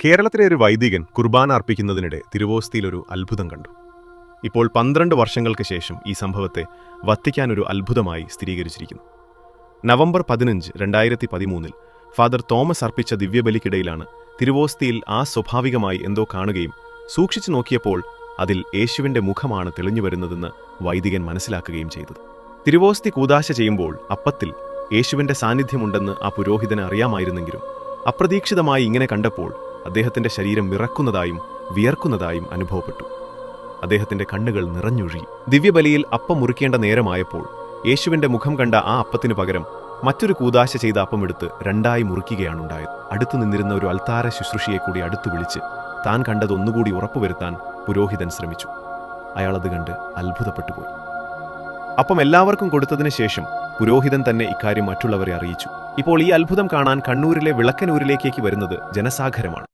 കേരളത്തിലെ ഒരു വൈദികൻ കുർബാന അർപ്പിക്കുന്നതിനിടെ തിരുവോസ്തിയിൽ ഒരു അത്ഭുതം കണ്ടു. ഇപ്പോൾ 12 വർഷങ്ങൾക്ക് ശേഷം ഈ സംഭവത്തെ വത്തിക്കാൻ ഒരു അത്ഭുതമായി സ്ഥിരീകരിച്ചിരിക്കുന്നു. നവംബർ 15, 2013 ഫാദർ തോമസ് അർപ്പിച്ച ദിവ്യബലിക്കിടയിലാണ് തിരുവോസ്തിയിൽ സ്വാഭാവികമായി എന്തോ കാണുകയും സൂക്ഷിച്ചു നോക്കിയപ്പോൾ അതിൽ യേശുവിന്റെ മുഖമാണ് തെളിഞ്ഞു വരുന്നതെന്ന് വൈദികൻ മനസ്സിലാക്കുകയും ചെയ്തത്. തിരുവോസ്തി കൂദാശ ചെയ്യുമ്പോൾ അപ്പത്തിൽ യേശുവിന്റെ സാന്നിധ്യമുണ്ടെന്ന് ആ പുരോഹിതന് അറിയാമായിരുന്നെങ്കിലും അപ്രതീക്ഷിതമായി ഇങ്ങനെ കണ്ടപ്പോൾ അദ്ദേഹത്തിന്റെ ശരീരം വിറക്കുന്നതായും വിയർക്കുന്നതായും അനുഭവപ്പെട്ടു. അദ്ദേഹത്തിന്റെ കണ്ണുകൾ നിറഞ്ഞൊഴുകി. ദിവ്യബലിയിൽ അപ്പം മുറിക്കേണ്ട നേരമായപ്പോൾ യേശുവിന്റെ മുഖം കണ്ട ആ അപ്പത്തിനു പകരം മറ്റൊരു കൂദാശ ചെയ്ത അപ്പമെടുത്ത് രണ്ടായി മുറിക്കുകയാണുണ്ടായത്. അടുത്തു നിന്നിരുന്ന ഒരു അൽത്താര ശുശ്രൂഷയെ കൂടി അടുത്തു വിളിച്ച് താൻ കണ്ടതൊന്നുകൂടി ഉറപ്പുവരുത്താൻ പുരോഹിതൻ ശ്രമിച്ചു. അയാളത് കണ്ട് അത്ഭുതപ്പെട്ടുപോയി. അപ്പം എല്ലാവർക്കും കൊടുത്തതിന് ശേഷം പുരോഹിതൻ തന്നെ ഇക്കാര്യം മറ്റുള്ളവരെ അറിയിച്ചു. ഇപ്പോൾ ഈ അത്ഭുതം കാണാൻ കണ്ണൂരിലെ വിളക്കനൂരിലേക്കേക്ക് വരുന്നത് ജനസാഗരമാണ്.